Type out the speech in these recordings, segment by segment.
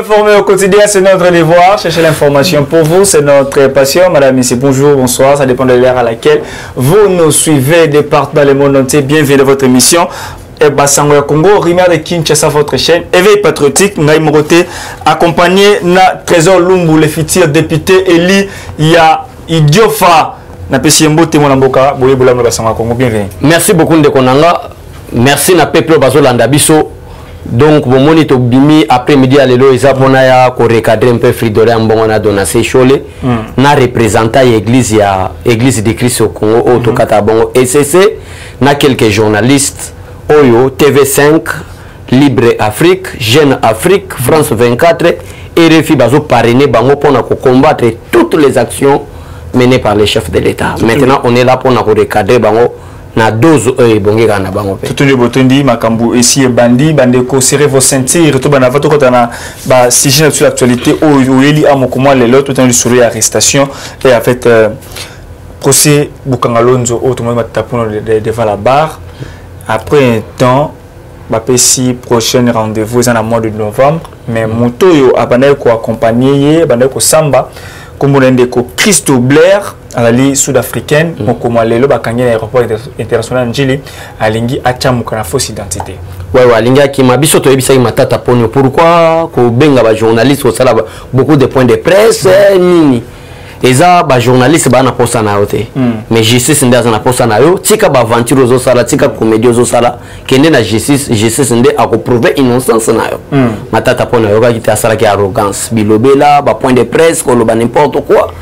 Informer au quotidien, c'est notre devoir. Chercher l'information pour vous, c'est notre passion. Madame, Monsieur, bonjour, bonsoir. Ça dépend de l'heure à laquelle vous nous suivez de partout dans le monde entier. Bienvenue dans votre émission. Et Bassango Congo, Rimard de Kinshasa, votre chaîne. Éveil patriotique, Ngaï Moroté, accompagné na Trésor Lumbu, le futur député Eli Ya Idiofa. Merci beaucoup de Konanga. Merci na peuple Bazolanda Biso. Donc, mon monito bimi après-midi à l'élo, ils ont recadré un peu Fridolé en bon a donné ses cholés. Na représentant l'église de Christ au Congo, au Tokatabongo, ECC, na quelques journalistes, Oyo, TV5, Libre Afrique, Jeune Afrique, France 24, et RFI Bazo parrainé Bango pour combattre toutes les actions menées par les chefs de l'État. Maintenant, on est là pour recadrer Bango. Na dose bonge kana bango pe tout le botondi makambu ici bandi bandeko serrez vos ceintures tout bana vato kotana ba sujet sur l'actualité o eli amokoma le lot tout en sur arrestation et en fait procès Bukangalonzo autrement tapono devant la barre après un temps ba pesi prochain rendez-vous en mois de novembre mais moto yo abandé ko accompagner bandé ko samba comme on dit Christo Blair à la Ligue sud-africaine, comme lelo bakangé l'aéroport international Njili, alingi achamuka na fausse identité. Ouais, alingi akima biso to ebisa matata ponyo. Pourquoi ko benga ba journaliste au sala beaucoup de points de presse nini. Eza ba journaliste ba na posa na yote. Mais justice ndaza na posa na yo, tika ba aventure zo sala, tika comédie zo sala, kende na justice ndé a ko prouver innocence na yo. Matata ponyo yo ba kita sala ki arrogance, bilobela, ba point de presse, ko loba n'importe quoi.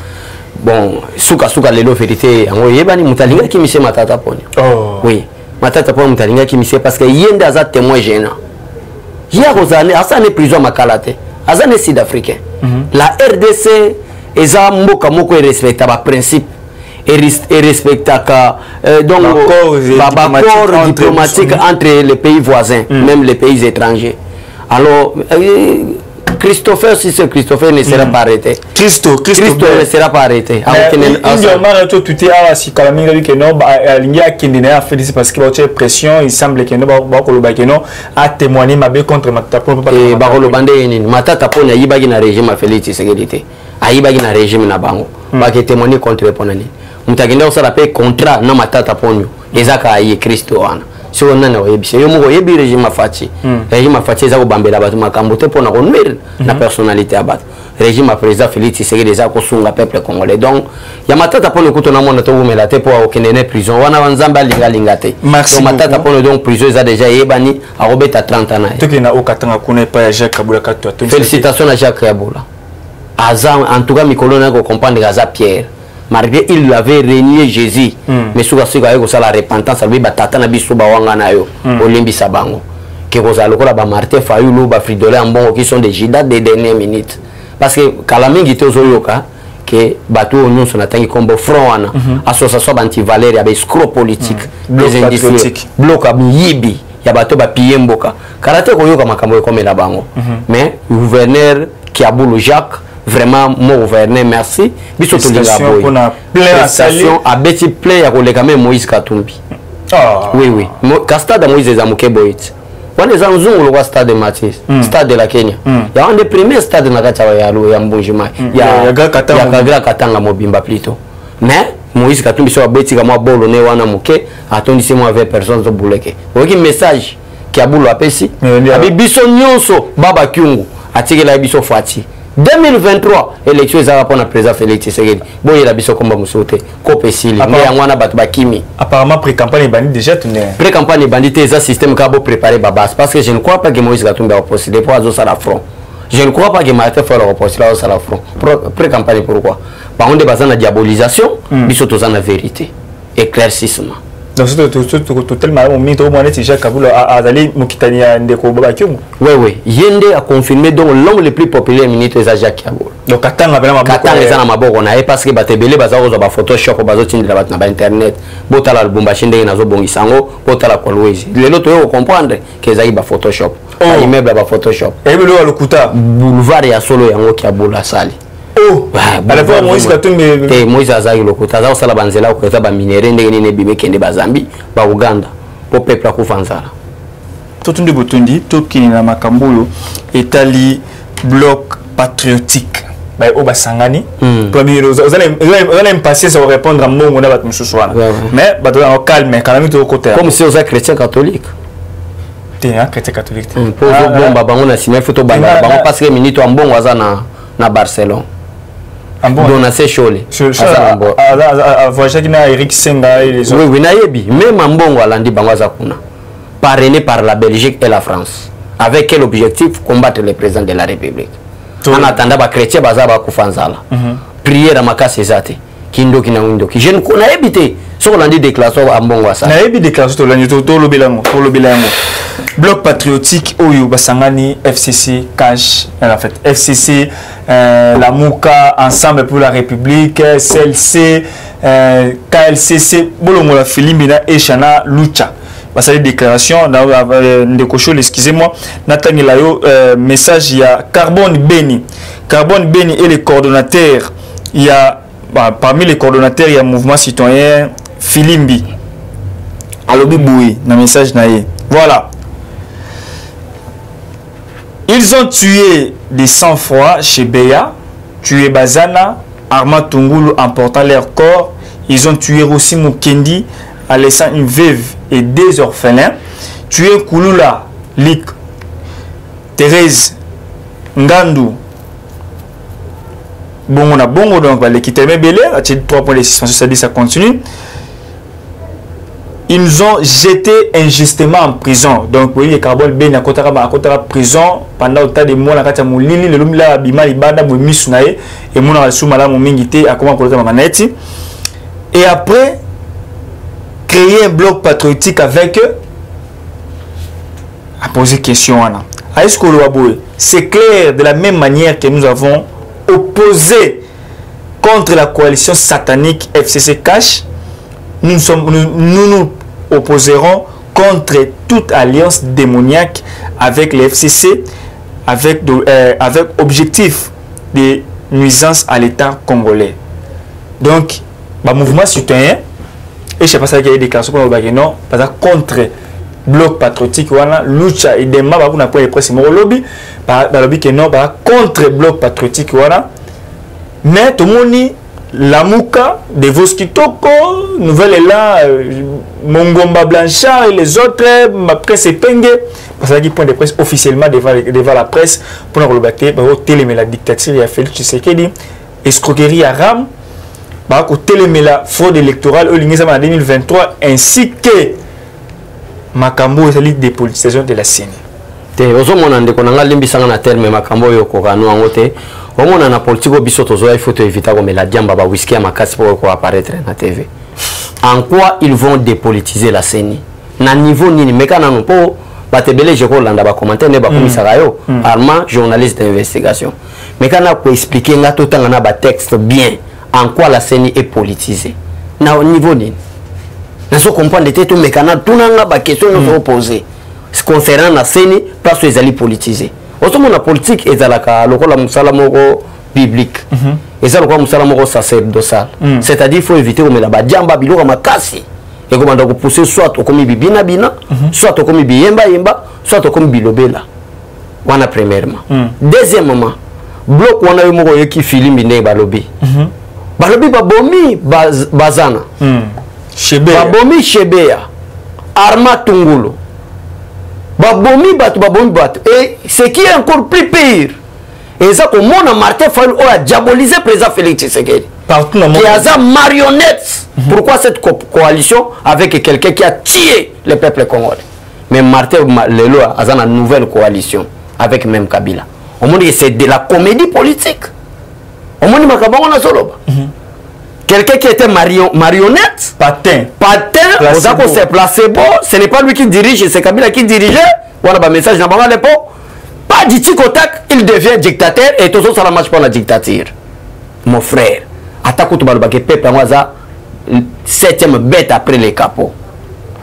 Bon, souka lelo vérité, en yebani mutalinga ki monsieur matata ponyo. Oh. Oui, matata ponyo mutalinga ki monsieur parce que yende aza témoin gênant. Hier ozane, asa ne prison makalate, asa ne sud-africain. La RDC eza mboka moko respecta ba principe et respecta donc l'accord diplomatique entre les pays voisins, même les pays étrangers. Alors Christopher, si ce Christopher ne sera pas arrêté. Christo ne sera pas arrêté. Pression, il semble que non a témoigné contre Matapon. Et Barolobande, Matapon a yibagi na régime à Félix Sécurité. A yibagi na régime na bango. Ba ke témoigner contre Ponani. Mutagenda osala pe contrat na Matapon. Ezaka ayi Christo wana. Si on a un régime Fati, régime Fati est bambela batu makambote pour na conduire la personnalité à battre. Régime président Félix Tshisekedi déjà kosunga peuple congolais. Donc ya matata pour le coup na mona to mela te pour okende prison. Wana wanzamba linga te. Donc matata pour le donc prison a déjà yebani a robet à 30 ans. Toki na okatanga kuna pa Jacques Kabula katwa. Félicitations à Jacques Kabula. Azam en tout cas mikolona ko comprendre Gaza Pierre. Malgré il avait régné Jésus, mais souvent c'est quand il la repentance, il va t'attendre à biso bawanga na yo, olimbi sabango. Que vous allez la ba Martin Fayulu, ba Fridolé en bon qui sont des jidas des dernières minutes. Parce que kalamingi te ozoyoka que bateau nous sont attendus comme front ana, association anti-Valérie avec escroc politique, des industriels, bloc à yibi, ya bateau ba piyemboka. Karate koyoka makambo comme la bango. Mais gouverneur qui a boulot Jacques vraiment mon gouverneur merci biso to linga boy prestation a beti play ya koleka même Moïse Katumbi. Oui Stade Moïse Zamuke Boit wana zanzungu lo stade Matis stade de la Kenya ya un des premiers stades na kati ya Mbujima ya Kagra Katanga Mobimba plutôt mais Moïse Katumbi so beti ka mo bolo ne wana muke atondisi mo 20 personnes zo buleke oki message ki abulo apesi abi biso nyonso baba kyungu atikela biso Fati 2023 élection za pour na président Félix Tshisekedi boye la biso komba musote kopesili mais yangwana batu bakimi apparemment pré-campagne bandit déjà tourné pré-campagne bandit ça système ka bo préparer babas parce que je ne crois pas que Moïse Katumbi a possédé pour azo sala front je ne crois pas que Martin Fayulu a possédé au sala front pré-campagne pourquoi par contre bazana diabolisation biso tozana vérité éclaircissement. Donc c'est tellement au mito moi net Jacques Kabula azali mukitania ndeko baba kyungu. Oui yende a confirmé donc l'homme le plus populaire ministre est Jacques Kabula. Donc katanga bela maboko katanga ezana maboko na parce que batebele baza ko ba photoshop bazo tindela bat na ba internet botala albumba shinde nazo bongisango botala ko Louise lelo to yo comprendre que ezali ba photoshop ba immeuble ba photoshop et belo lokuta boulevard ya solo yango ki abola sali. À la fois Moïse Katumbi Moïse azali lokuta za sala banzela ko za ba minere ndenge nene bibe kende ba Zambie ba Uganda po peuple ko fanzala totundi botundi tokini na makambulo etali bloc patriotique. Au Basangani, premier, vous allez me passer à répondre à mon on a battu ce soir. Mais on calme, quand même au côté. Comme si vous êtes chrétien catholique. T'es un chrétien catholique. Pour bon, on a signé photo banga, on passe les minutes en bon wazana na Barcelone. En bon. Dans ces chôles. Voyage qui n'a Eric Senga et les autres. Oui, naïbi. Même en bon walandi bangaza kuna. Parrainé par la Belgique et la France. Avec quel objectif? Combattre le président de la République. En attendant, les chrétiens bazaba kufanzala. Prière à makasi zate. Kindo kina windo. Je ne connais évité. Sur l'andi déclaration à Mbongwasa. Na ébi déclaration to l'andi to lo bilango. Bloc patriotique Oyo Basangani FCC Cash en fait FCC la Mouka Ensemble pour la République CLC KLCC Bolongo la Filimina et Chana Lucha. Parce que déclaration de Kochol, excusez-moi, Nathalie Layo, message, il y a Carbone Beni. Carbone Beni est le coordonnateur. Il y a, parmi les coordonnateurs, il y a Mouvement Citoyen Filimbi. Alobi Boui, dans le message naïe. Voilà. Ils ont tué des sang-froid chez Beya, tué Bazana, Arma Tungulu emportant leur corps. Ils ont tué aussi Mukendi, en laissant une veuve et des orphelins, tué Kouloula, Lik, Thérèse, Ngandou, bon, on a bon, donc, l'équipe Belé, à 3 points de suspension, ça dit ça continue. Ils nous ont jetés injustement en prison. Donc, vous voyez, les Carbone Ben à côté de prison pendant autant de mois, la Moulini, le Lumila, Bima, Ibada, Misunae, et mon Soumala, Mingité, à comment côté de Maneti. Et après, créer un bloc patriotique avec eux, à poser question. C'est clair, de la même manière que nous avons opposé contre la coalition satanique FCC Cash, nous nous opposerons contre toute alliance démoniaque avec les FCC, avec objectif de nuisance à l'État congolais. Donc, le mouvement citoyen, et je ne sais pas si il y a des déclarations pour le non, parce que contre bloc patriotique, lucha et des mababou n'a pas les presse lobby, lobby que non, contre bloc patriotique, mais tout le monde la Mouka, de Voskitoko, Nouvelle est là, Mongomba Blanchard et les autres, ma presse est pengue, parce qu'il y a point de presse officiellement devant la presse pour nous rebattre, pour télémer la dictature, il y a Félix Tshisekedi, escroquerie à RAM, pour télémer la fraude électorale en 2023, ainsi que Makambo et la dépolitisation de la CENI. On a la politique au biseau il faut éviter comme la diamba ba whisky à ma casse pour apparaître na TV. En quoi ils vont dépolitiser la CENI? Na niveau ni mais quand on peut ba te belé je Hollande ba commenter ne ba commissaire yo Armand journaliste d'investigation. Mais quand on peut expliquer nga tout temps na ba texte bien en quoi la CENI est politisée. Na au niveau ni. Na so comprendre tout mais quand tout na ba question nous poser concernant la CENI parce qu'ils allaient politiser. Autour la politique est à la local musalamoko biblique. Et ça le musalamoko sacerdotal. C'est-à-dire il faut éviter comme la badiamba biloko makasi. Et comme on doit pousser soit au comme bibina bina, soit au comme biyemba yemba, soit au comme bilobela. Wana premièrement. Deuxièmement, bloc wana yo moko yoki filimi ne balobi. Balobi babomi bazana. Shebea. Babomi Shebea. Arma Tungulu. Babomi bat. Et ce qui est encore plus pire, et ça comme on a Martin Fayulu a diabolisé le président Félix Tshisekedi. Qui a sa marionnette. Pourquoi cette coalition avec quelqu'un qui a tué le peuple congolais? Mais Martin Lelo a une nouvelle coalition avec même Kabila. On dit que c'est de la comédie politique. On dit que quelqu'un qui était marionnette, patin, c'est placebo, ce n'est pas lui qui dirige, c'est Kabila qui dirigeait. Voilà un message dans l'époque. Pas du tic-au-tac, il devient dictateur et tout ça, ça ne marche pas la dictature. Mon frère, attaque tout le peuple, moi, ça, 7e bête après les capots.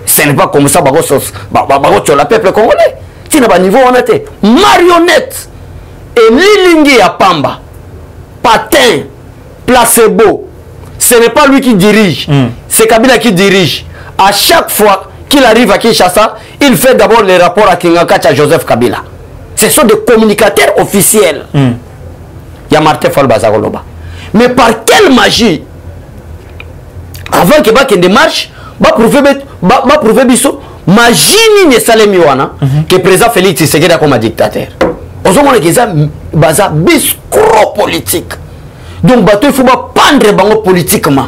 Ce n'est pas comme ça, sur le peuple congolais. Tu n'as pas niveau, on était marionnette et lilingi à Pamba, patin, placebo. Ce n'est pas lui qui dirige, c'est Kabila qui dirige. À chaque fois qu'il arrive à Kinshasa, il fait d'abord les rapports à Kingakacha Joseph Kabila. Ce sont des communicateurs officiels. Il y a Martin Fayulu Bazakoloba. Mais par quelle magie, avant que y ait des marches, prouver biso magie ni salemi wana que président Félix Tshisekedi comme un dictateur. On se dit que ça baza biscro politique. Donc bateau il faut pas pendre bango politiquement.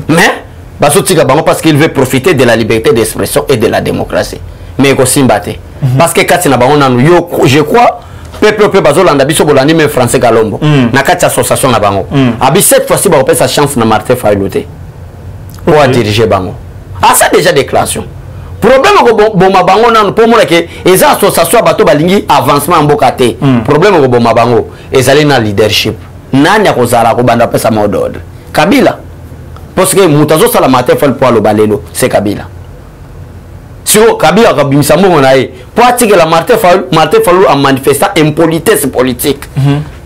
Mais bateau tika bango parce qu'il veut profiter de la liberté d'expression et de la démocratie. Mais aussi mbaté parce que quand na bango nanu yo je crois peuple bazo landa biso bolandi même français galombo na kati association na bango. Abi cette fois-ci ba repère sa chance na Martin Fayulu pour diriger bango. Ah ça déjà déclaration. Problème ko boma bango nanu pour moi que les associations bato balingi avancement mboka te. Problème ko boma bango ezali na leadership. Nani akozala ko banda pesa modode. Kabila. Parce que mutazo sala Martin Fayulu pour le balelo, c'est Kabila. Si Kabila ka bimisa mbongo na ye, pour attirer la Martin Fayulu en manifestant impolitesse politique.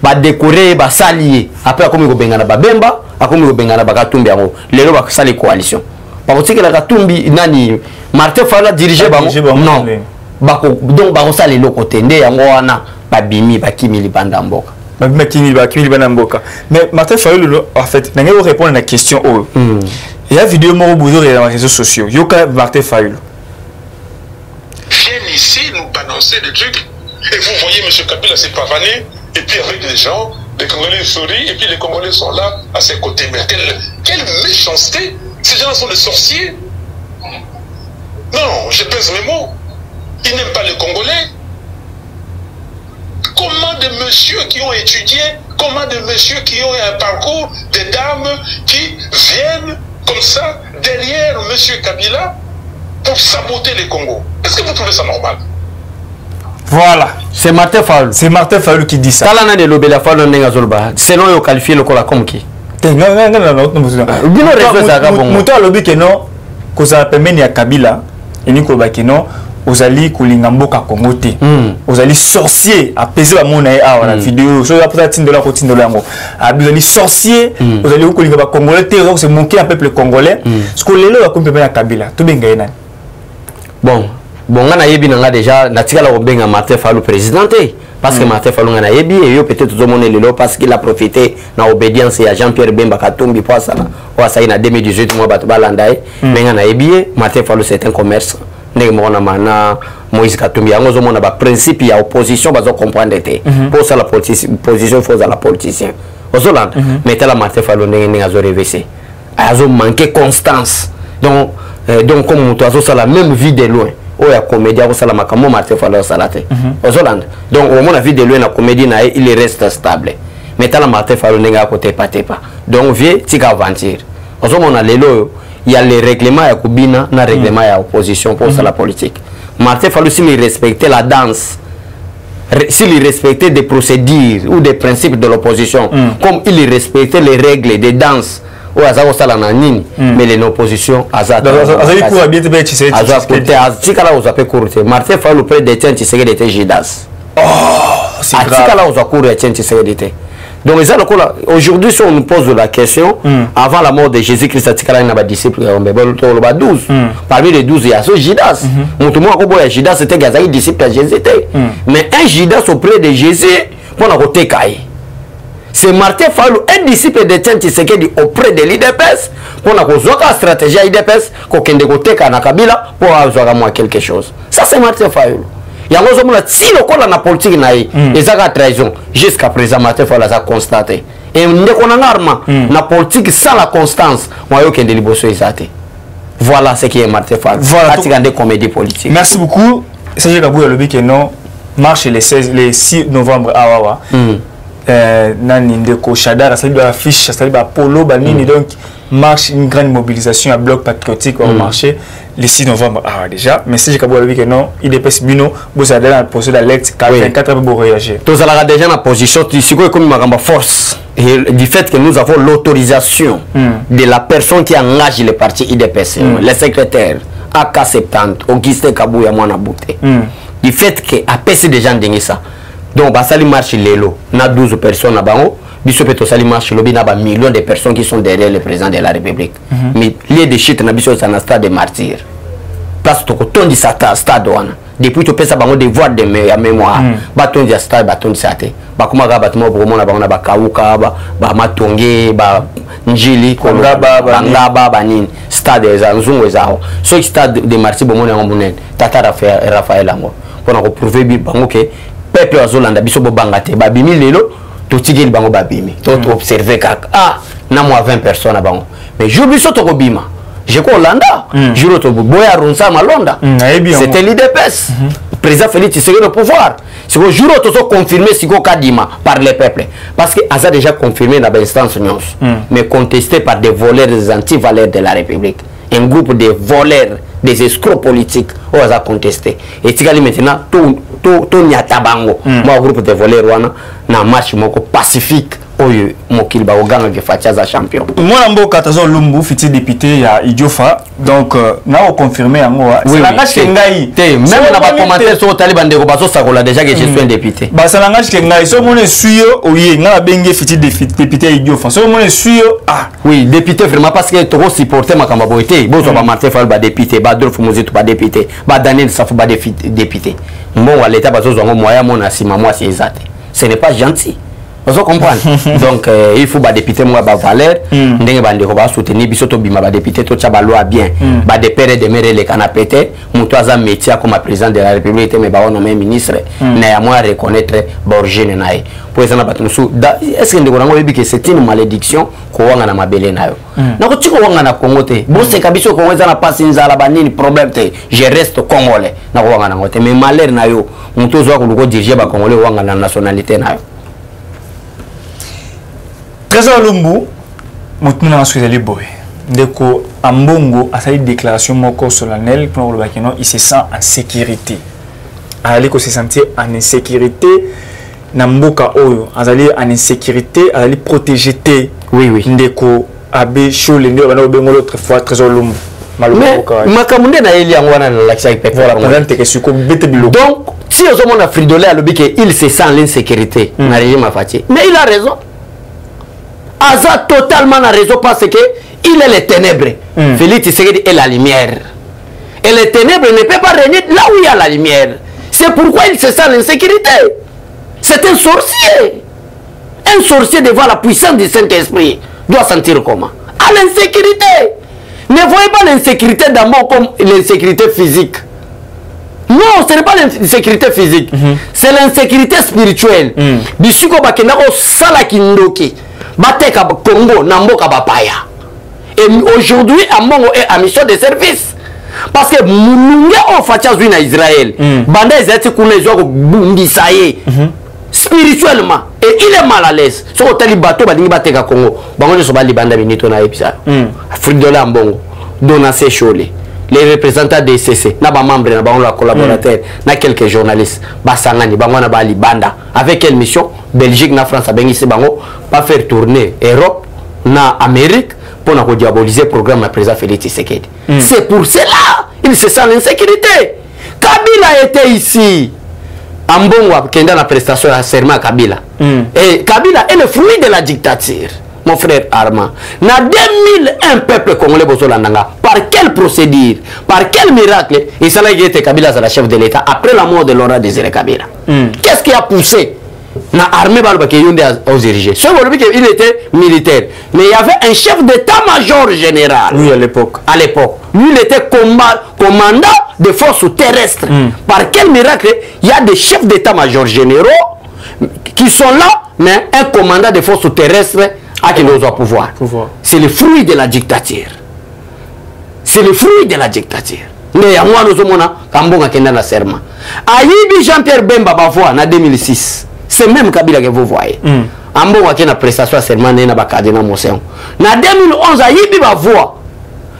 Ba décorer ba salier. Après comme ko bengana ba bemba, akomi ko bengana ba katumbi yango. Lelo ba sali coalition. Par contre que la katumbi nani Martin Fayulu diriger bango. Non. Donc ba ko sali le côté ndé yango wana ba bimi ba kimili banda mboka. Mais Martin Fayulu en fait n'a pas répondre à la question. Il y a une vidéo dans les réseaux sociaux. Yoka Martin Fayulu. Viennent ici nous balancer des trucs et vous voyez M. Kabila s'est pavané et puis avec les gens, les Congolais sourient et puis les Congolais sont là à ses côtés. Mais quelle méchanceté! Ces gens sont des sorciers. Non, je pèse mes mots. Ils n'aiment pas les Congolais. Comment des messieurs qui ont étudié, comment des messieurs qui ont un parcours, des dames qui viennent comme ça derrière M. Kabila pour saboter les Congos. Est-ce que vous trouvez ça normal? Voilà. C'est Martin Fayulu. C'est Martin Fayulu qui dit ça. Talana de l'Obéla Fayulu Nengazolba. Selon yo qualifié le cola comme qui? Non. Mouto a lobby que non, que ça permet à Kabila et Nico Bakino. Ozali kulingamboka kongote ozali sorcier apaiser ba mona a la vidéo so ya peut-être tindola ko tindola yango abizali sorcier ozali kulinga ba congolais te c'est manquer un peuple congolais ce que lelo ba kompe na Kabila to benga ina bon ngana yebi nga déjà natikala ko benga Martin Fayulu présidenté parce que Martin Fayulu ngana yebi et yo peut-être tout le monde lelo parce qu'il a profité na obédience à Jean-Pierre Bemba Katumbi pour ça wa ça ina 2018 moi bato balandaye mais ngana yebi Martin Fayulu c'est un commerce. Moïse Katumbi yango zo mona ba principe ya opposition bazo comprendre té pour ça la position faut à la politicien ozoland mais la Martin Fayulu ndenge azo réveiller azo manquer constance donc comme muto azo ça la même vie de loin o ya comédien ko sala makambo Martin Fayulu salate ozoland donc au moins vie de loin na comédie na il reste stable mais la Martin Fayulu ndenge akote pas donc vieux tika aventure ozo mona lelo il y a les règlements à Koubina, na règlement à opposition pour ça la politique. Martin Fayulu s'il respectait la danse, s'il respectait des procédures ou des principes de l'opposition, comme il respectait les règles de danse, ou Azao Salananini, mais l'opposition Azat. Martin Fayulu près de Tiens Tshisekedi était Jidas. Oh, c'est grave. Donc aujourd'hui, si on nous pose la question, avant la mort de Jésus-Christ, il y a disciples 12. Parmi les 12, il y a ce Judas. Judas c'était un disciple de Jésus. Mais un Judas auprès de Jésus, c'est Martin Fayulu, un disciple de Tiens Tshisekedi auprès de l'IDPS, pour la stratégie IDPS, pour avoir quelque chose. Ça, c'est Martin Fayulu. Il y a si le col la politique et ça trahison jusqu'à présent Martin Fayulu a constaté et on a arme la politique sans la constance voilà ce qui est Martin Fayulu voilà des comédies politiques. Merci beaucoup. Serge Kabou a lobby que non marche les 6 novembre à Wawa nani ndeko Shadara ça doit affiche ça doit polo banini donc marche une grande mobilisation à bloc patriotique au marché le 6 novembre déjà mais si j'ai dit que non il dépêche Bino vous allez dans la position d'alerte 44 heures pour réagir tous allons déjà dans la position comme ma force et du fait que nous avons l'autorisation de la personne qui engage le parti IDPS le secrétaire AK70 Augustin Kabouya Mwana Bouté du fait que APC des gens dingue ça donc bah ça marche lelo na 12 personnes à bango bisopeto sali marche lobi na ba millions de personnes qui sont derrière le président de la République mais lieu de shit na biso ça na stade de martyr place toko tondi stade wana depuis to pesa bango devoir de mémoire ba tondi stade ba tondi sate ba kuma ga batimo bo mona bango na ba kauka ba matonge ba njili ko ngaba ba nini stade za nzungu ezao so stade de Marty bo mona ngomunen tata Raphaël ango pona ko prouver bi bango ke peuple azolanda biso bo bangate ba bimi lelo to tigeli bango ba bimi to observer kaka na moi 20 personnes bango mais je biso to ko bima je ko Hollanda juro to boya ronsa malonda c'était l'IDPS président Félix Tshisekedi au pouvoir c'est que juro to so confirmer siko kadima par les peuples parce que a déjà confirmé dans l'instance nyons mais contesté par des voleurs des anti-valeurs de la République un groupe de voleurs des escrocs politiques on a contesté et tigali maintenant to nyata bango moi groupe de voleurs wana na match moko pacifique oyo mokili ba oganga ke fachaza champion moi mboka tazo lumbu fiti député ya Idiofa donc na o confirmer yango c'est la ngach ngai même na ba commentaire sur taliban de ko baso sakola déjà que je suis un député ba ça la ngach ngai so mone suyo oye nga benge fiti député Idiofa so mone suyo oui député vraiment parce que to supporter makamba boité bozo ba Martin Fall ba député ba Adolphe Mozito ba député ba Daniel Safou ba député bon à l'état bazo zongo moya mona sima moi c'est exact ce n'est pas gentil. Vous comprenez? Donc, il faut que les députés soient valeurs. Ndenge bande ko ba soutenir biso to bima ba député to tcha ba loi bien. Ba de père et de mère les canapété, muto aza métier comme président de la République mais ba on même ministre na ya moi reconnaître origine nae. Pour ça na batumusu est-ce que ndeko nango que c'est une malédiction ko wanga na mabele nayo. Na ko tiko wanga na Congo te. Bo se kabiso ko weza na passe nzala ba nini problème te. Je reste congolais. Na ko wanga na ngote mais malheur nayo muto zo ko luko diriger ba congolais wanga na nationalité nayo. Trésor Lumbu, Moutmouna Souizali Boy. Deko Ambongo a fait une déclaration moko solennelle pour le Bakino, il se sent en sécurité. Allez que se sentir en insécurité. Namboka Oyo, Azali en insécurité, Azali protégé. Oui. Deko Abe Chou, l'Inde, on a oublié l'autre fois Trésor Lumbu. Mais Makamunde na Eli Angwana na l'accès avec voilà, présente que sur donc, si on a fridolé à l'objet qu'il se sent l'insécurité, n'a rien à faire. Mais il a raison. Aza totalement a raison parce que il est les ténèbres. Félix Tshisekedi est la lumière. Et les ténèbres ne peuvent pas régner là où il y a la lumière. C'est pourquoi il se sent l'insécurité. C'est un sorcier. Un sorcier devant la puissance du Saint-Esprit doit sentir comment? À l'insécurité. Ne voyez pas l'insécurité d'abord comme l'insécurité physique. Non, ce n'est pas l'insécurité physique. C'est l'insécurité spirituelle. Bisuko bakendako salakindoki. Bateka Congo, Namboka Bapaya. Et aujourd'hui, Ambongo est en mission de service. Parce que Moulunga on fait en Israël. Banda Israël koulé zo bundisaye spirituellement et il est mal à l'aise. So tali bateau badingi bateka Congo. Bango so bali banda binito na episa. Fridola Ambongo, Donace Cholé. Les représentants des CC, na ba membre na ba collaborateurs, na quelques journalistes, ba sangani bango na ba libanda. Avec quelle mission? Belgique na France bengi se bango pas faire tourner Europe na Amérique pour na diaboliser le programme na président Félix Tshisekedi. C'est pour cela il se sent l'insécurité. Kabila était ici. Ambongo kenda na prestation à serment Kabila. Et Kabila est le fruit de la dictature. Mon frère Armand, na 2001 peuple congolais bozolandanga. Par quelle procédure, par quel miracle, et ça a été Kabila la chef de l'État après la mort de Laurent Désiré Kabila. Qu'est-ce qui a poussé na armée aux dirigés? Il était militaire, mais il y avait un chef d'état-major général. Oui, à l'époque. À l'époque, lui il était commandant de forces terrestres. Par quel miracle, il y a des chefs d'état-major généraux qui sont là, mais un commandant de forces terrestres a qui nous a pouvoir. C'est le fruit de la dictature. C'est le fruit de la dictature. Mais à moi, nous sommes Kambonga Kenda na serment. Ayibi Jean-Pierre Bemba Bavoa en 2006. C'est même Kabila que vous voyez. Ambonga Kenda prestation à serment na Bakadena Moséon. En 2011, Ayibi Bavoa,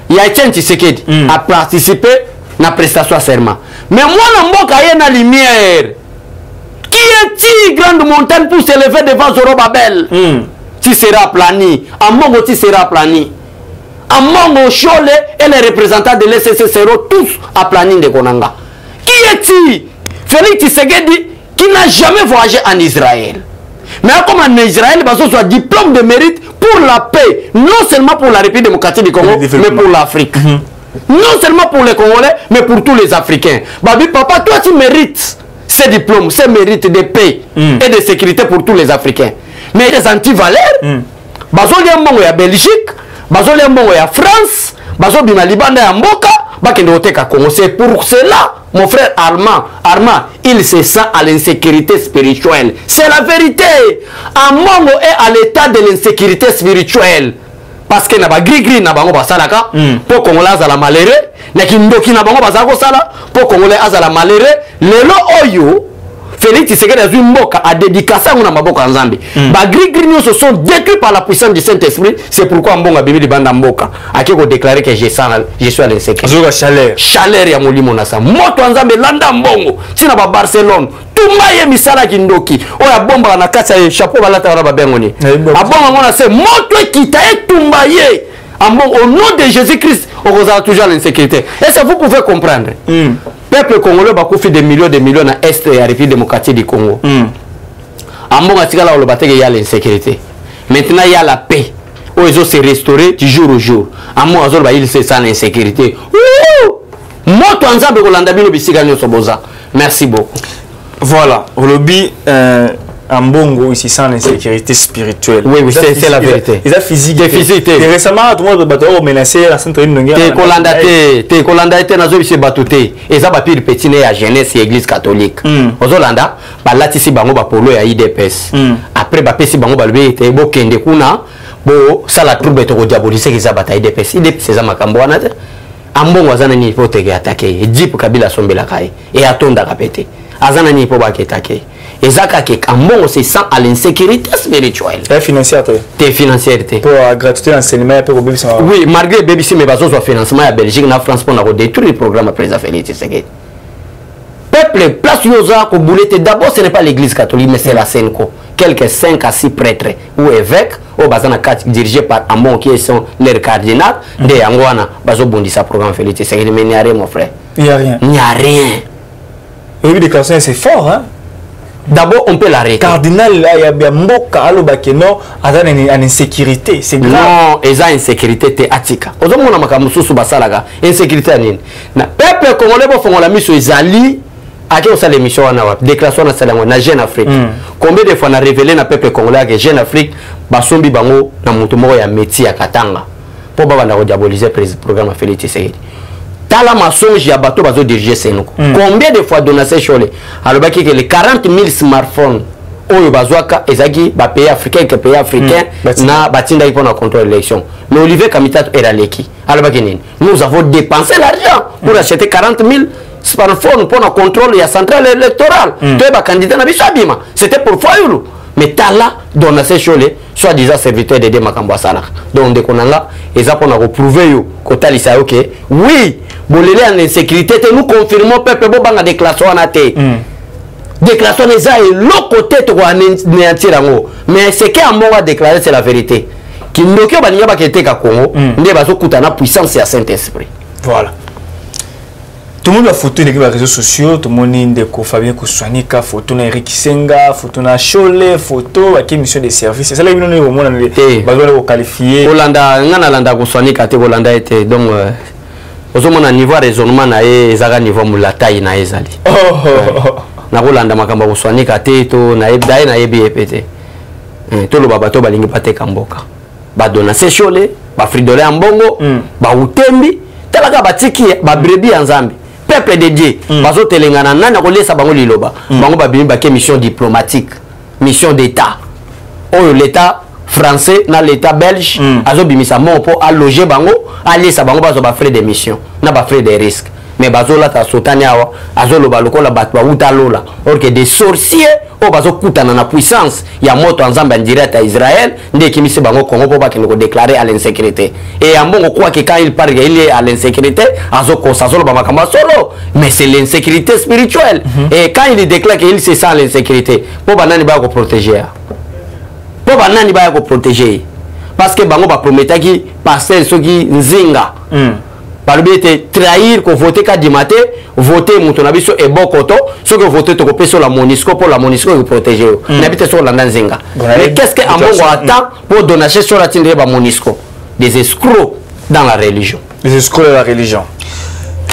il y a Etienne Tshisekedi a participé à la prestation à serment. Mais moi, Namboka y a la lumière. Qui est-il grande montagne pour s'élever devant Zorobabel? Tu seras aplani. Ambongo, tu seras aplani. Ambongo, Chole et les représentants de l'SSC seront tous aplanis de Konanga. Qui est-il? Félix Tshisekedi qui n'a jamais voyagé en Israël. Mais comme en Israël, il a un diplôme de mérite pour la paix. Non seulement pour la République démocratique du Congo, mais pour l'Afrique. Non seulement pour les Congolais, mais pour tous les Africains. Babi, papa, toi tu mérites ces diplômes, ces mérites de paix et de sécurité pour tous les Africains. Mais les anti-valeurs, bazoli mbongo ya Belgique, bazoli mbongo ya France, bazoli na Libanda ya Mboka, bakende oteka Congo. C'est pour cela, mon frère Armand, il se sent à l'insécurité spirituelle. C'est la vérité. Amongo est à l'état de l'insécurité spirituelle. Parce que na ba gris na bango basalaka pour Congolais azala malheureux, na kindoki na bango bazako sala pour Congolais azala malheureux. Lelo oyo Félix Tshisekedi azui mboka a dédicacé na maboko ya Nzambe. Ba gris se sont détruits par la puissance du Saint-Esprit. C'est pourquoi mbonga bibi libanda mboka akiko déclarer que je suis à l'insécurité. Zoka chaleur ya molimo na sa moto Nzambe landa mbongo tina ba Barcelone tumaye misala kindoki oya bomba na kasa ya chapeau balata wana babengoni abonga ngona se moto ekita etumbaye au nom de Jésus-Christ on va toujours à l'insécurité. Est-ce que vous pouvez comprendre? Peuple congolais bakufi des millions na est et à République démocratique du Congo. Ambonga tikala o lobateke il y a l'insécurité. Maintenant il y a la paix. Ils ont se restaurer du jour au jour. Ambonga azol ba il se sent l'insécurité. Moto Nzambe kolanda bino bisika nyoso boza. Merci beaucoup. Voilà, au lobby, Ambongo ici sans l'insécurité spirituelle. Oui, c'est la vérité. Ils ont physique. Et récemment, tout le monde a menacé la centre de Nonga. T'es Kolanda, t'es nazo ici batouté. Et ça va pire petit né à jeunesse et église catholique. Aux Hollanda, bah là ici bango ba polo ya IDPS. Après bah pesi bango ba levé te bo kende kuna bo ça la trouble to diaboliser que ça bataille IDPS. IDPS c'est ça makambo wana. Ambongo azana ni hypothèque attaquer. Jeep Kabila sombela kai et atonda kapete. Azana ni po baketake. Ezaka ke Ambongo se sent à l'insécurité spirituelle. Et financière te financière te. Pour gratuité l'enseignement pour BBC. Oui, malgré BBC mais bazo so financement à Belgique na France pour na détruire le programme président Félix Tshisekedi. Peuple place yoza ko boulette d'abord ce n'est pas l'église catholique mais c'est la Senko. Quelques 5 à 6 prêtres ou évêques au bazana 4 dirigés par Ambongo qui sont leur cardinal de Angwana bazo bondisa programme Félix Tshisekedi mais il n'y a rien mon frère. Il n'y a rien. Il n'y a rien. Oui, des déclaration c'est fort hein. D'abord, on peut l'arrêter. Cardinal, il y a bien Mboka, non, en insécurité. C'est grave. Non, il y a insécurité, c'est atika. Aujourd'hui, on a dit que insécurité. Le peuple congolais, on a mis sur les alliés, à qui on a l'émission, déclaration na Jeune Afrique. Combien de fois on a révélé dans le peuple congolais que Jeune Afrique, basombi bango na mutumo ya métier à Katanga. Pour pas diaboliser le programme Félix Tshisekedi. Tala mensonge ya bateau bazo diriger Senoko. Combien de fois donné cholé alors que les 40 000 smartphones oyo bazwaka ezaki ba pays africain que pays africain na batinda pour na contrôle l'élection. Mais Olivier Kamitato era leki. Alors nous avons dépensé l'argent pour acheter 40 000 smartphones pour le contrôle de la centrale électorale. Candidat c'était pour Fayoulou. Mais Tala donne ces choses, soi-disant serviteur de Makambo Salah. Donc, dès qu'on a là, ils ont reprouvé que oui, bolélé en insécurité, nous confirmons peuple bon déclaration en athée. Déclaration des et l'autre côté de anéantir. Mais ce qu'un mot a déclaré, c'est la vérité. Qui ne peut pas quitter le Congo, mais va s'occuper de la puissance et à Saint-Esprit. Voilà. Tout le monde a photo les réseaux sociaux, tout le monde a Fabien Kouswanika, photo na Eric Senga, photo na Cholet, photo avec mission de service. C'est ça là que nous avons qualifié. Hollanda, Landa Kouswanika, Hollanda était donc au niveau raisonnement na ezaka niveau la taille na ezali. Na Hollanda makamba Kouswanika to na ebdaye na ebi epete. To lo babato balingi pateka mboka. Ba dona se Cholet, ba fridolé en bongo, ba utembi, talaka batiki ba brebi en Nzambe. Peuple de Dieu, bazo telengana nana ko lesa bango liloba. Bango ba bimi ba mission diplomatique, mission d'état. Oh l'état français na l'état belge, azo bimisa mon pour alloger bango, alesa bango bazo ba frais de mission, na ba frais de risque. Mais bazo la ta sotania wa, azo loba lokola batwa uta lola. Or que des sorciers o bazo kutana na puissance ya moto Nzambe en direct à Israël, ndé kimisi bango Congo pour pas qu'il ne déclarer à l'insécurité. Et en bon quoi que quand il parle il est à l'insécurité, azo ko sa solo ba makamba solo, mais c'est l'insécurité spirituelle. Et quand il déclare qu'il se sent l'insécurité, pour banani ba ko protéger. Pour banani ba ko protéger. Parce que bango ba promettre qui passer ceux qui nzinga. Par le trahir qu'on vote qu'à dimaté, voter Moutonabiso et Bokoto, ce que voter to copé sur la Monisco pour la Monisco et protéger. N'habite sur la Nanzinga. Mais qu'est-ce qu'un bon attend pour donner sur la Tindre Monisco? Des escrocs dans la religion. les escrocs de la religion.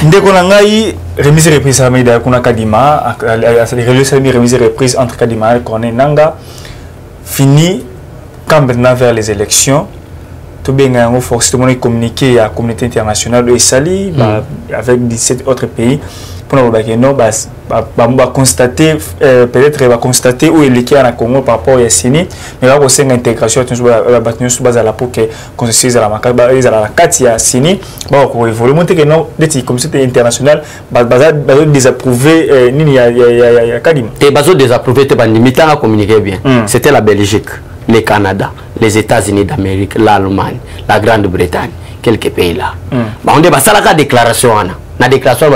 Ndeko Nangai, remise et reprise à Meida Kuna Kadima, remise et reprise entre Kadima et Kone Nanga, fini quand maintenant vers les élections. Tout bien, on forcément communiquer à la communauté internationale de Sali, avec 17 autres pays. Pour nous constater, peut-être va constater où il est à Congo par rapport à Sini, mais là aussi l'intégration à la pour que consiste à la carte à Sini, bon pour évoluer montrer que non des communautés internationales désapprouvé ni ya Kadim. Et bazo désapprouvé te bandimita à communiquer bien. C'était la Belgique, le Canada, les États-Unis d'Amérique, l'Allemagne, la Grande-Bretagne, quelques pays là. On débat ça la déclaration la déclaration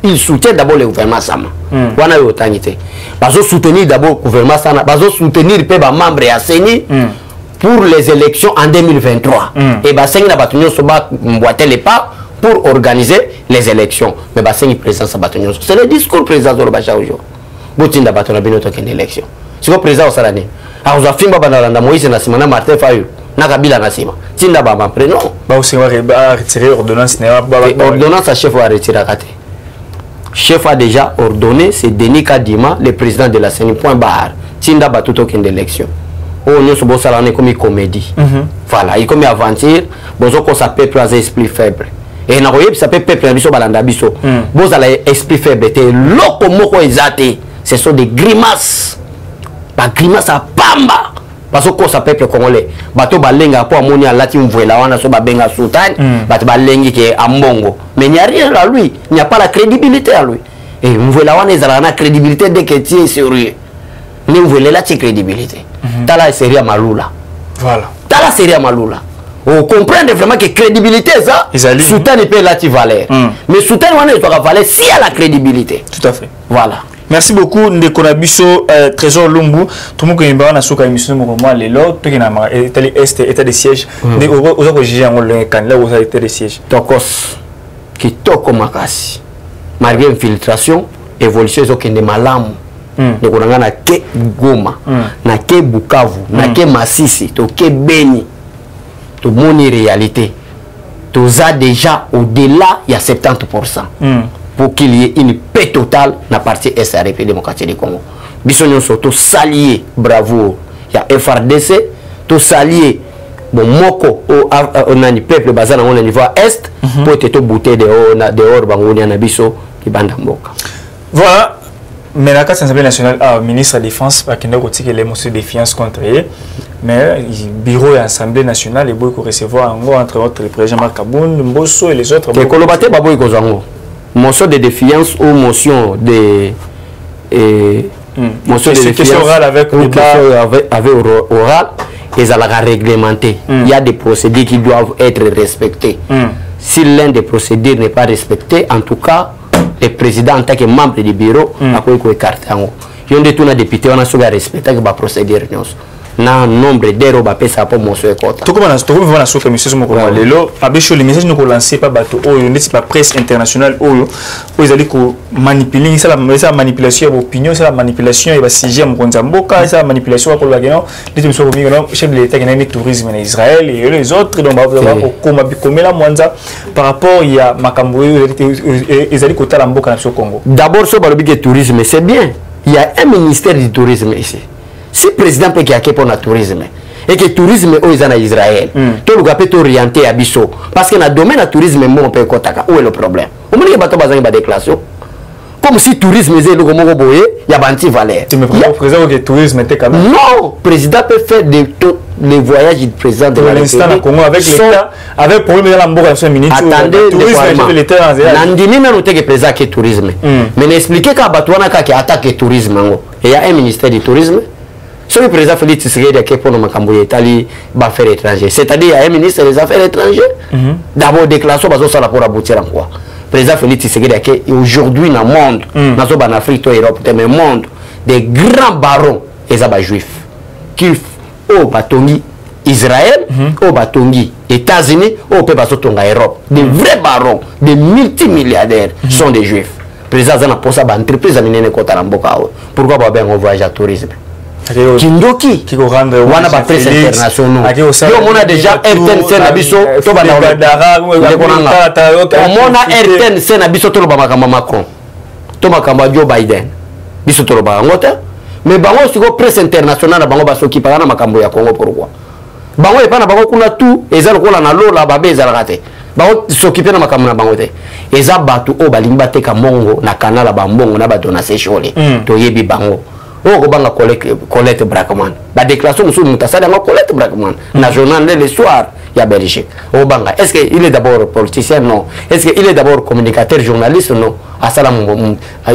ils soutiennent d'abord le gouvernement Sama. Wana yo tanité. Bazo soutenir d'abord le gouvernement Sama, bazo soutenir pe ba membre ya CENI pour les élections en 2023. Et basengi na batunyo so ba mboiter les pas pour organiser les élections. Mais basengi président sa batunyo. C'est le discours président de Bacha aujourd'hui. Botinda batona bino token élection. Si le président au salani. A vous affirme ba Moïse na Simana Martin Fayou. Nakabila Nasima. Tinda Baba prénom. Bah aussi on va retirer l'ordonnance. L'ordonnance à chef va retirer à côté. Chef a déjà ordonné, c'est Denis Kadima, le président de la CENI, point barre. Tinda Batuto qui est d'élection. Oh, nous sommes comme une comédie. Voilà, il comme aventure, bozo ko sa peuple a esprit faible. Et na koyeb sa peuple na biso balanda biso. Bozo la esprit faible te loko moko ezate. Ce sont des grimaces. Ba grimace à pamba. Parce que ça peuple congolais bato balenga po amoni alati mvela wana so babenga sultan bato balengi ke ambongo mais il n'y a rien à lui, il n'y a pas la crédibilité à lui et mvela wana ezala na crédibilité dès que tu es sérieux ni mvela la crédibilité tala série malula voilà tala série malula on comprend vraiment que crédibilité ça sultan ne peut la valeur mais sultan wana doit valer si à la crédibilité tout à fait voilà. Merci beaucoup Ndeko Nabiso Trésor Lumbu tout le monde qui est na soka émission mo moi lelo to kina ma état de siège de oza ko juger ngol le kan là oza état de siège tokos ki toko makasi malgré infiltration évolution zo kende malamu ndeko ngana ke Goma na ke Bukavu na ke Masisi to ke Beni to moni réalité to za déjà au-delà il y a 70% pour qu'il y ait une paix totale dans la partie Est de la République démocratique du Congo. Bisogno surtout s'allier, bravo. Il y a FRDC, tout s'allier. Bon, moko, on a un peuple basé dans le niveau Est, pour être tout bouté dehors, bangonia nabiso, qui bande en boca. Voilà. Mais la carte nationale, ministre de la Défense, qui n'a pas les motions de défiance contre eux. Mais le bureau et l'Assemblée nationale, ils vont recevoir entre autres le président Marc Aboun, Mbosso et les autres. Les colobatés, babo, motion de défiance ou motion de motion de défiance orale avec oral ils allaient réglementer. Il y a des procédures qui doivent être respectées. Si l'un des procédures n'est pas respecté, en tout cas le président en tant que membre du bureau a quoi écarter. Il y a des députés on a su respecter que la procédure na nombre d'euros ba pesa pour monsieur kota to comment to vona so comme monsieur moko lelo abesho le message nous lancer pas bato oyo ndeti pas presse internationale oyo ils ko manipuler ça la manipulation d'opinion ça la manipulation et ba sujet mkonza mboka ça la manipulation ko la geno ndeti monsieur ko mingano chef de l'état qui na tourisme en Israël et les autres donc ba koma bikomela mwanza par rapport il y a makambo ils ali kota la mboka na so Congo. D'abord so balobi que tourisme c'est bien, il y a un ministère du tourisme ici. Si le président peut qu'il pour le tourisme et que le tourisme est en Israël, tout le monde peut orienter à Bisso. Parce que dans le domaine du tourisme, on peut contacter. Où est le problème? On peut dire une déclaration. Comme si le tourisme est le moment où il y a une valeur. Tu me prends le président que le tourisme était quand même. Non, le président peut faire les voyages du président de la République. Pour l'instant, avec l'État, avec pour le Lambourg, c'est un ministre. Attendez, le tourisme de l'État en Israël. Nandini n'a noté que le président qui est tourisme. Mais n'expliquez qu'à Batouana qui attaque le tourisme. Il y a un ministère du tourisme. Si le président Félix Tshisekedi qui est pour nos affaires étrangères, c'est-à-dire il y a un ministre des Affaires étrangères, d'abord déclaration, parce que ça pour aboutir en quoi. Le président Félix Tshisekedi qui est aujourd'hui dans le monde, dans l'Afrique, dans l'Europe, dans le monde, des grands barons, les juifs, qui au Batongi Israël, au Batongi États-Unis, au Batongi Europe, des vrais barons, des multimilliardaires sont des juifs. Le président a pour ça, l'entreprise a mené un côté à l'emboka. Pourquoi on voyage à tourisme? Kindoki wana ba presse internationaux yo mona déjà RTNC na biso to ba mona RTNC na biso to ba makamba Macron to makamba Joe Biden biso to ba ngota mais bango siko presse internationale bango ba soki pa na makambo ya Congo pourquoi bango epana bango kuna tout ezalo kola na lola ba bezala kate bango s'occuper na makambo na bango te eza batu o balimba te ka mongo na kanala ba mbongo na ba dona sechole to yebi bango o ko banga Colette Brackman ba déclaration musu mutasala nga Colette Brackman na journal le soir ya Belgique o banga est-ce que il est d'abord politicien non est-ce que il est d'abord communicateur journaliste non à ça la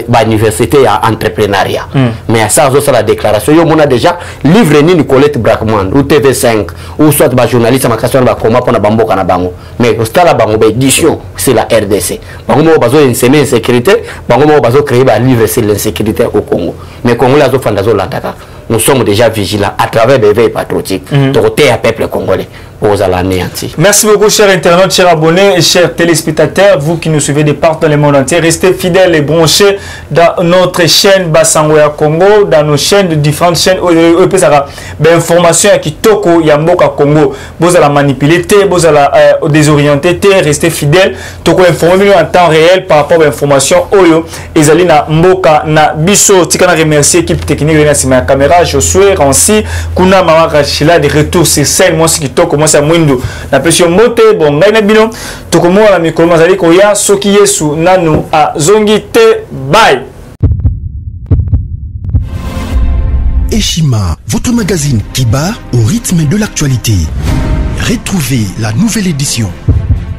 ba université à entrepreneuriat mais à ça la déclaration yo mona déjà livre ni Colette Brackman ou TV5 ou soit ba journaliste ma question ba comment pona bamboka na bango mais au stade la bango ba édition c'est la RDC bango mo bazo enseigner insécurité bango mo bazo créer ba livre sur l'insécurité au Congo mais Congo la zo fanda zo landaka nous sommes déjà vigilants à travers des veilles patriotiques dotés à peuple congolais aux anéantis. Merci beaucoup, chers internautes, chers abonnés et chers téléspectateurs, vous qui nous suivez de partout dans le monde entier. Restez fidèles et branchés dans notre chaîne Basangoya Congo, dans nos chaînes de différentes chaînes. Information qui toko Yamboka Congo. Vous allez manipuler, vous allez désorienter, restez fidèles. Toko informer en temps réel par rapport à l'information. Oyo, Ezalina Mboka na Biso. Tika na remercier l'équipe technique de la caméra. Josué Rancy, Kuna Mama Rachila, de retour sur scène. Moi, c'est qui toko. Moi, Mwindo na pesio mote bon ngai na bino tokomoa la mikolo mazali koya soki Yesu nanu a zongi te bye. Eshima, votre magazine qui bat au rythme de l'actualité. Retrouvez la nouvelle édition.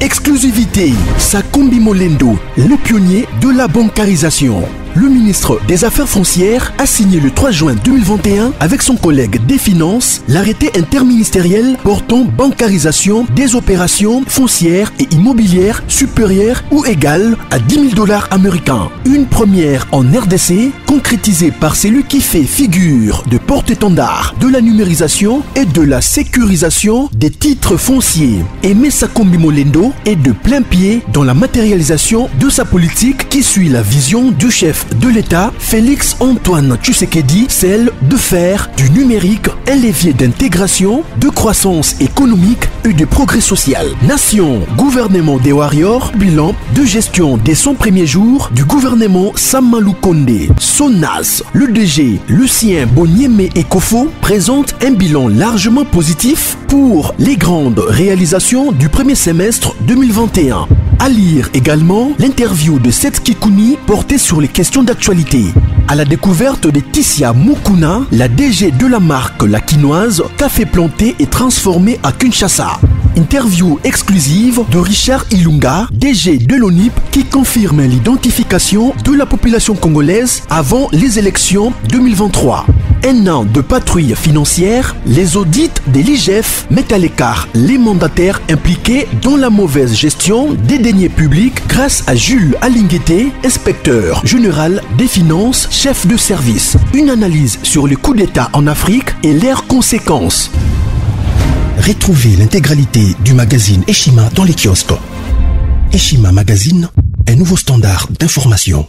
Exclusivité, Sakombi Molendo, le pionnier de la bancarisation. Le ministre des Affaires foncières a signé le 3 juin 2021 avec son collègue des Finances l'arrêté interministériel portant bancarisation des opérations foncières et immobilières supérieures ou égales à 10 000 $ américains. Une première en RDC concrétisée par celui qui fait figure de porte-étendard de la numérisation et de la sécurisation des titres fonciers. Aimé Sakombi Molendo est de plein pied dans la matérialisation de sa politique qui suit la vision du chef de l'État, Félix Antoine Tshisekedi, celle de faire du numérique un levier d'intégration, de croissance économique et de progrès social. Nation, gouvernement des warriors, bilan de gestion dès son premier jour du gouvernement Samalou Kondé. SONAS, le DG Lucien Boniemé Ekofo présente un bilan largement positif pour les grandes réalisations du premier semestre 2021. À lire également l'interview de Seth Kikouni portée sur les questions d'actualité. À la découverte de Tissia Mukuna, la DG de la marque La Quinoise, café planté et transformé à Kinshasa. Interview exclusive de Richard Ilunga, DG de l'ONIP, qui confirme l'identification de la population congolaise avant les élections 2023. Un an de patrouille financière, les audits de l'IGF mettent à l'écart les mandataires impliqués dans la mauvaise gestion des deniers publics grâce à Jules Alinguete, inspecteur général des finances, chef de service. Une analyse sur les coups d'État en Afrique et leurs conséquences. Retrouvez l'intégralité du magazine Eshima dans les kiosques. Eshima Magazine, un nouveau standard d'information.